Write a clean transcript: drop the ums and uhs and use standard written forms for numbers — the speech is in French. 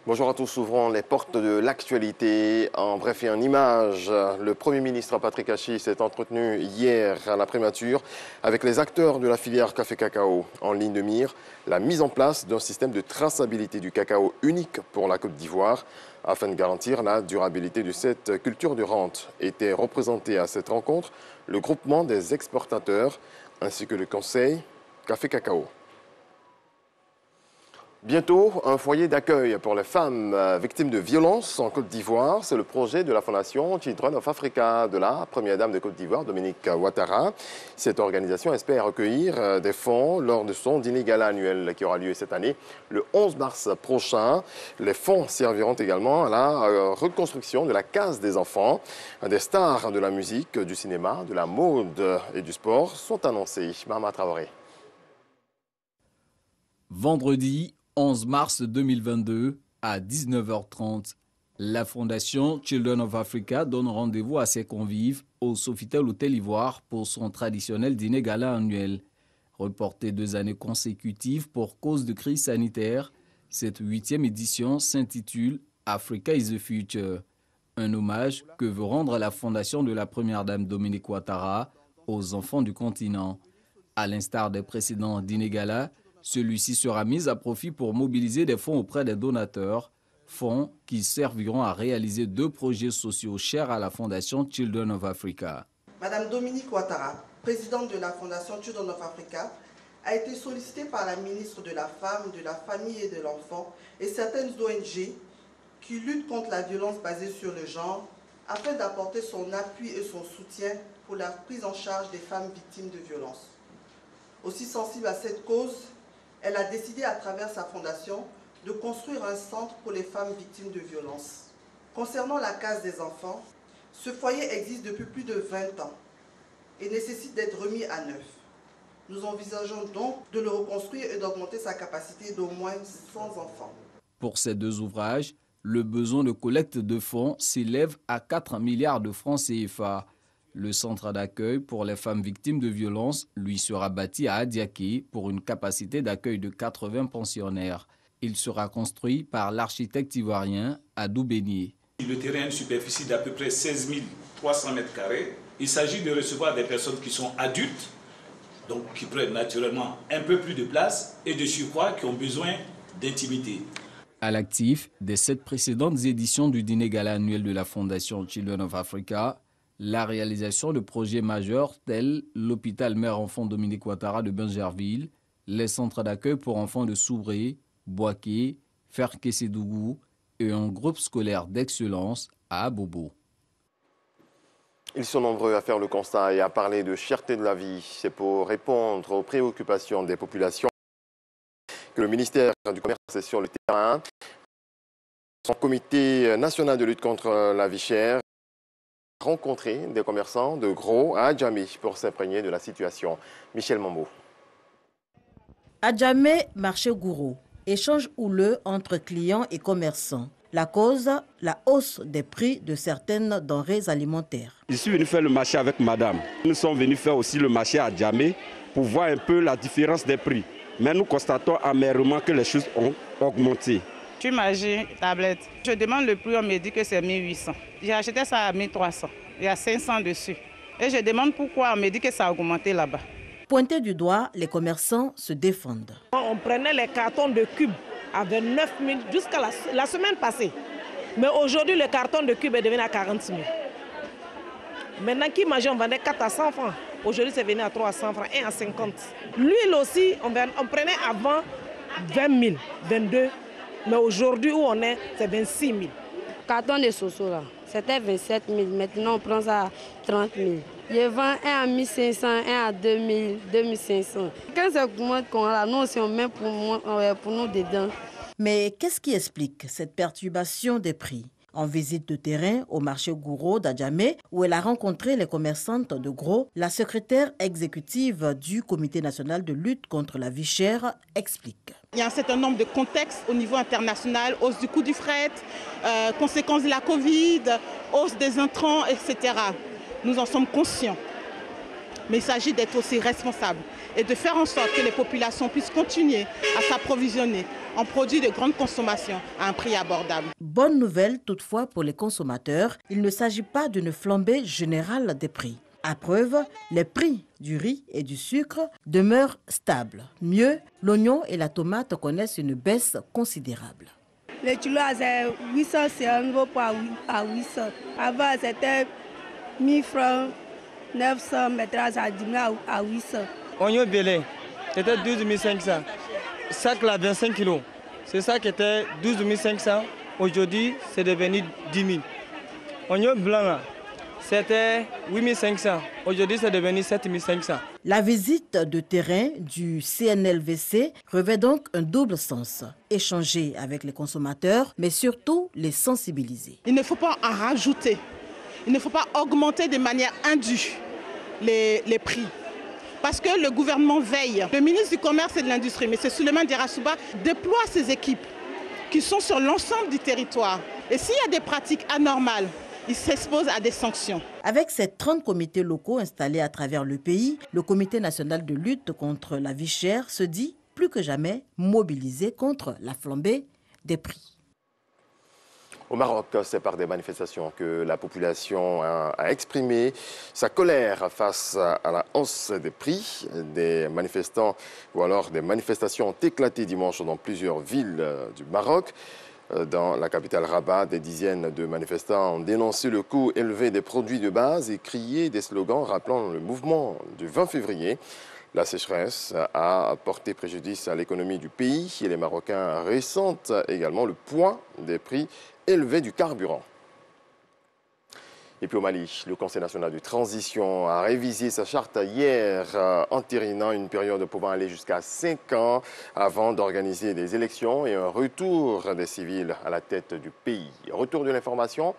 Bonjour à tous, ouvrons les portes de l'actualité. En bref et en images, le Premier ministre Patrick Achi s'est entretenu hier à la primature avec les acteurs de la filière café-cacao. En ligne de mire, la mise en place d'un système de traçabilité du cacao unique pour la Côte d'Ivoire afin de garantir la durabilité de cette culture de rente. Était représenté à cette rencontre le groupement des exportateurs ainsi que le conseil café-cacao. Bientôt, un foyer d'accueil pour les femmes victimes de violences en Côte d'Ivoire. C'est le projet de la Fondation Children of Africa de la Première Dame de Côte d'Ivoire, Dominique Ouattara. Cette organisation espère recueillir des fonds lors de son dîner gala annuel qui aura lieu cette année, le 11 mars prochain. Les fonds serviront également à la reconstruction de la case des enfants. Des stars de la musique, du cinéma, de la mode et du sport sont annoncés. Mahama Traoré. Vendredi 11 mars 2022 à 19h30, la Fondation Children of Africa donne rendez-vous à ses convives au Sofitel Hôtel Ivoire pour son traditionnel dîner gala annuel. Reporté 2 années consécutives pour cause de crise sanitaire, cette 8e édition s'intitule Africa is the Future, un hommage que veut rendre la Fondation de la Première Dame Dominique Ouattara aux enfants du continent. À l'instar des précédents dîners gala, celui-ci sera mis à profit pour mobiliser des fonds auprès des donateurs, fonds qui serviront à réaliser 2 projets sociaux chers à la Fondation Children of Africa. Madame Dominique Ouattara, présidente de la Fondation Children of Africa, a été sollicitée par la ministre de la Femme, de la Famille et de l'Enfant et certaines ONG qui luttent contre la violence basée sur le genre afin d'apporter son appui et son soutien pour la prise en charge des femmes victimes de violences. Aussi sensible à cette cause, elle a décidé à travers sa fondation de construire un centre pour les femmes victimes de violences. Concernant la case des enfants, ce foyer existe depuis plus de 20 ans et nécessite d'être remis à neuf. Nous envisageons donc de le reconstruire et d'augmenter sa capacité d'au moins 100 enfants. Pour ces 2 ouvrages, le besoin de collecte de fonds s'élève à 4 milliards de francs CFA. Le centre d'accueil pour les femmes victimes de violences lui sera bâti à Adiaké pour une capacité d'accueil de 80 pensionnaires. Il sera construit par l'architecte ivoirien Adou Bénier. Le terrain a une superficie d'à peu près 16 300 mètres carrés. Il s'agit de recevoir des personnes qui sont adultes, donc qui prennent naturellement un peu plus de place et de surcroît qui ont besoin d'intimité. À l'actif des 7 précédentes éditions du dîner gala annuel de la Fondation Children of Africa, la réalisation de projets majeurs tels l'hôpital mère-enfant Dominique Ouattara de Bingerville, les centres d'accueil pour enfants de Soubré, Boaké, Ferké-Sédougou et un groupe scolaire d'excellence à Abobo. Ils sont nombreux à faire le constat et à parler de cherté de la vie. C'est pour répondre aux préoccupations des populations que le ministère du Commerce est sur le terrain. Son comité national de lutte contre la vie chère a rencontré des commerçants de gros à Adjamé pour s'imprégner de la situation. Michel Mambo. Adjamé, marché Gouro. Échange houleux entre clients et commerçants. La cause, la hausse des prix de certaines denrées alimentaires. Je suis venu faire le marché avec madame. Nous sommes venus faire aussi le marché à Adjamé pour voir un peu la différence des prix. Mais nous constatons amèrement que les choses ont augmenté. Je suis marché tablette. Je demande le prix, on me dit que c'est 1800. J'ai acheté ça à 1300. Il y a 500 dessus. Et je demande pourquoi, on me dit que ça a augmenté là-bas. Pointés du doigt, les commerçants se défendent. On prenait les cartons de cubes à 29 000 jusqu'à la semaine passée. Mais aujourd'hui, le carton de cubes est devenu à 40 000. Maintenant, qui mangeait, on vendait 4 à 100 francs. Aujourd'hui, c'est venu à 300 francs, 1 à 50. L'huile aussi, on prenait avant 20 000, 22. Mais aujourd'hui, où on est, c'est 26 000. Carton de soso, là, c'était 27 000. Maintenant, on prend ça à 30 000. Je vends un à 1500, un à 2000, 2500. Quand ça augmente, nous aussi, on met pour nous dedans. Mais qu'est-ce qui explique cette perturbation des prix? En visite de terrain au marché Gouro d'Adjamé, où elle a rencontré les commerçantes de gros, la secrétaire exécutive du Comité national de lutte contre la vie chère explique. Il y a un certain nombre de contextes au niveau international, hausse du coût du fret, conséquences de la Covid, hausse des intrants, etc. Nous en sommes conscients. mais il s'agit d'être aussi responsable et de faire en sorte que les populations puissent continuer à s'approvisionner en produits de grande consommation à un prix abordable. Bonne nouvelle toutefois pour les consommateurs, il ne s'agit pas d'une flambée générale des prix. À preuve, les prix du riz et du sucre demeurent stables. Mieux, l'oignon et la tomate connaissent une baisse considérable. Le kilo c'est 800, c'est un nouveau poids à 800. Avant c'était 1000 francs, 900, maintenant ça a diminué à 800. Oignon belé, c'était 12 500. Sac là 25 kilos, c'est ça qui était 12 500. Aujourd'hui, c'est devenu 10 000. Oignon blanc là, c'était 8 500. Aujourd'hui, c'est devenu 7 500. La visite de terrain du CNLVC revêt donc un double sens. Échanger avec les consommateurs, mais surtout les sensibiliser. Il ne faut pas en rajouter. Il ne faut pas augmenter de manière indue les prix. Parce que le gouvernement veille. Le ministre du Commerce et de l'Industrie, M. Souleymane Dirassouba, déploie ses équipes qui sont sur l'ensemble du territoire. Et s'il y a des pratiques anormales, il s'expose à des sanctions. Avec ses 30 comités locaux installés à travers le pays, le Comité national de lutte contre la vie chère se dit plus que jamais mobilisé contre la flambée des prix. Au Maroc, c'est par des manifestations que la population a exprimé sa colère face à la hausse des prix. Des manifestants ou alors des manifestations ont éclaté dimanche dans plusieurs villes du Maroc. Dans la capitale Rabat, des dizaines de manifestants ont dénoncé le coût élevé des produits de base et crié des slogans rappelant le mouvement du 20 février. La sécheresse a porté préjudice à l'économie du pays et les Marocains ressentent également le poids des prix élevés du carburant. Et puis au Mali, le Conseil national de transition a révisé sa charte hier, entérinant une période pouvant aller jusqu'à 5 ans avant d'organiser des élections et un retour des civils à la tête du pays. Retour de l'information